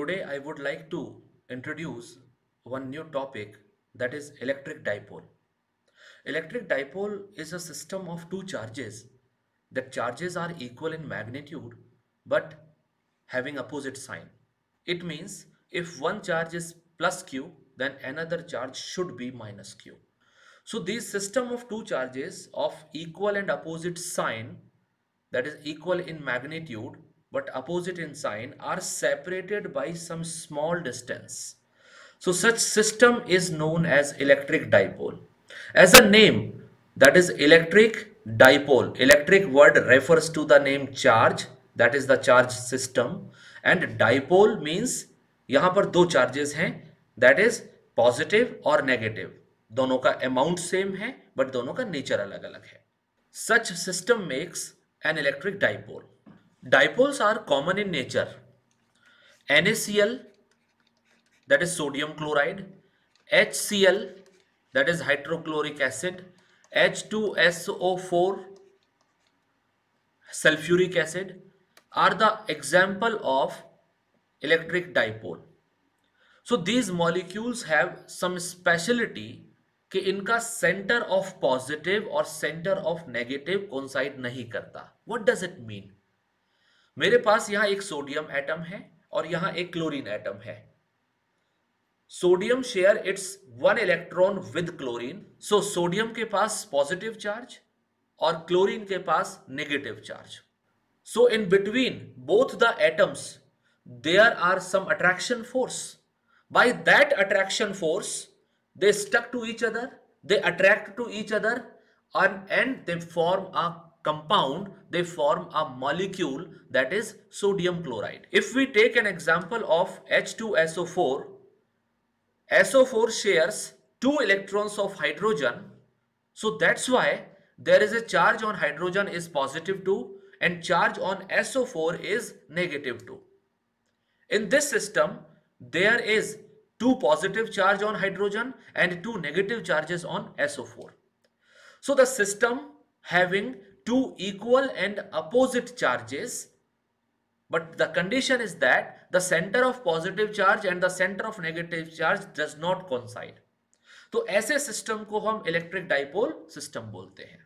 Today I would like to introduce one new topic, that is electric dipole. Electric dipole is a system of two charges. The charges are equal in magnitude but having opposite sign. It means if one charge is plus q, then another charge should be minus q. So this system of two charges of equal and opposite sign, that is equal in magnitude but opposite in sign, are separated by some small distance. So such system is known as electric dipole. As a name, that is electric dipole. Electric word refers to the name charge, that is the charge system, and dipole means यहाँ पर दो charges हैं, that is positive और negative. दोनों का amount same है but दोनों का nature अलग अलग है. Such system makes an electric dipole. Dipoles are common in nature. NaCl, that is sodium chloride, HCl, that is hydrochloric acid, H2SO4, sulfuric acid, are the example of electric dipole. So these molecules have some speciality कि इनका centre of positive और centre of negative coincide नहीं करता. What does it mean? मेरे पास यहां एक sodium atom है और यहां एक क्लोरीन एटम है. Sodium share its one electron with chlorine, so sodium के पास पॉजिटिव चार्ज और क्लोरीन के पास negative charge. So in between both the atoms there are some attraction force. By that attraction force they stuck to each other, they attract to each other, and they form a compound, they form a molecule, that is sodium chloride. If we take an example of H2SO4, SO4 shares 2 electrons of hydrogen, so that's why there is a charge on hydrogen is positive 2 and charge on SO4 is negative 2. In this system there is 2 positive charge on hydrogen and 2 negative charges on SO4. So the system having 2 equal and opposite charges, but the condition is that the center of positive charge and the center of negative charge does not coincide. तो ऐसे system को हम electric dipole system बोलते हैं.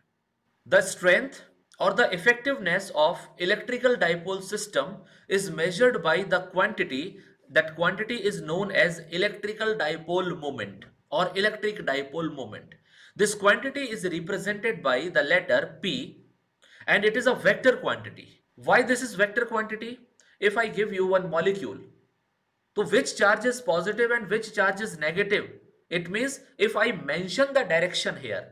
The strength or the effectiveness of electrical dipole system is measured by the quantity. That quantity is known as electrical dipole moment or electric dipole moment. This quantity is represented by the letter P and it is a vector quantity. Why this is vector quantity? If I give you one molecule, so which charge is positive and which charge is negative? It means if I mention the direction here,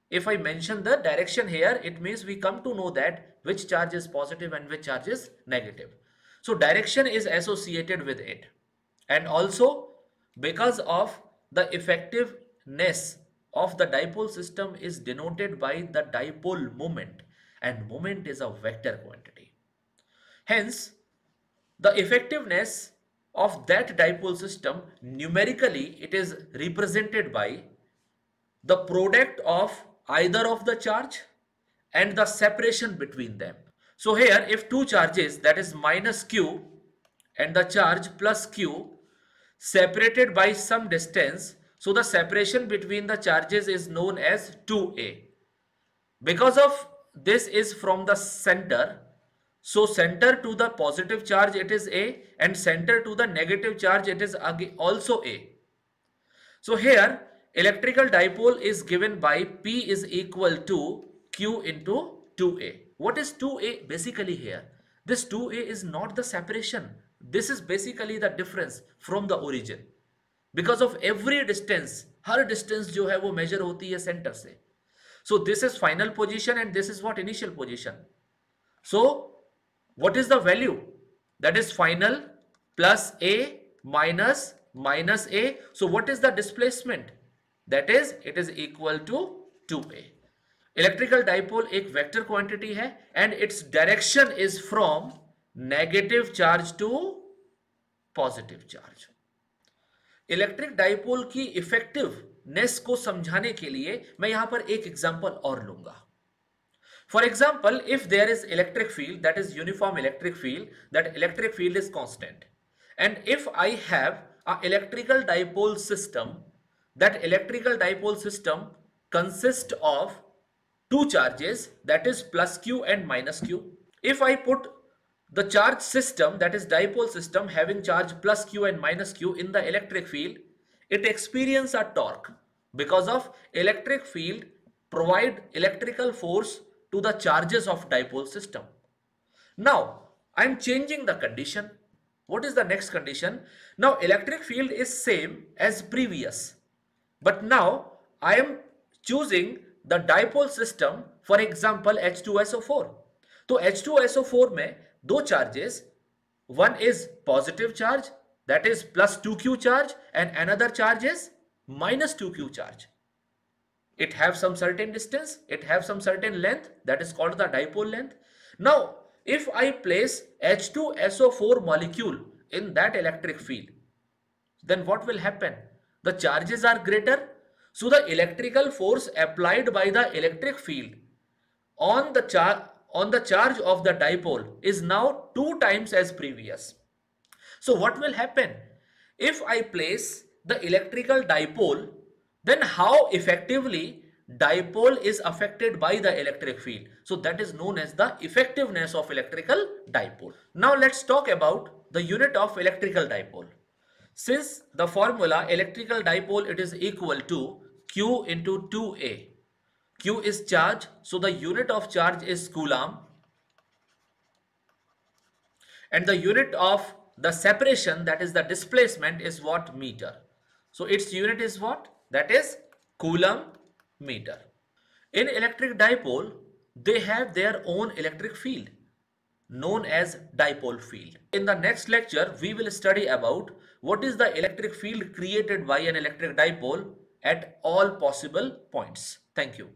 it means we come to know that which charge is positive and which charge is negative. So direction is associated with it, and also because of the effectiveness of the dipole system is denoted by the dipole moment, and moment is a vector quantity. Hence the effectiveness of that dipole system numerically it is represented by the product of either of the charge and the separation between them. So here if two charges, that is minus q and the charge plus q, separated by some distance, so the separation between the charges is known as 2a. Because of this is from the center, so center to the positive charge it is a and center to the negative charge it is also a. So here electrical dipole is given by P is equal to q into 2a. What is 2a basically here? This 2a is not the separation. This is basically the difference from the origin. Because of every distance, her distance जो है वो measure होती है center से. So this is final position and this is what initial position. So what is the value? That is final plus a minus a. So what is the displacement? That is it is equal to 2a. Electrical dipole एक vector quantity है and its direction is from negative charge to positive charge. Electric dipole की effectiveness को समझाने के लिए मैं यहां पर एक एग्जांपल और लूंगा. For example, if there is electric field, that is uniform electric field, that electric field is constant And if I have a electrical dipole system, that electrical dipole system consists of two charges, that is plus q and minus q. If I put the charge system, that is dipole system having charge plus q and minus q in the electric field, it experiences a torque because of electric field provide electrical force to the charges of dipole system. Now, I am changing the condition. What is the next condition? Now, electric field is same as previous. But now, I am choosing the dipole system, for example, H2SO4. तो H2SO4 में दो charges, one is positive charge, that is plus 2q charge, and another charge is minus 2q charge. It have some certain distance, it have some certain length, that is called the dipole length. Now, if I place H2SO4 molecule in that electric field, then what will happen? The charges are greater, so the electrical force applied by the electric field on the charge of the dipole is now 2 times as previous. So what will happen? If I place the electrical dipole, then how effectively dipole is affected by the electric field? So that is known as the effectiveness of electrical dipole. Now let's talk about the unit of electrical dipole. Since the formula electrical dipole, it is equal to Q into 2A. Q is charge, so the unit of charge is coulomb. And the unit of the separation, that is the displacement, is what? Meter. So its unit is what? That is coulomb meter. In electric dipole, they have their own electric field known as dipole field. In the next lecture, we will study about what is the electric field created by an electric dipole at all possible points. Thank you.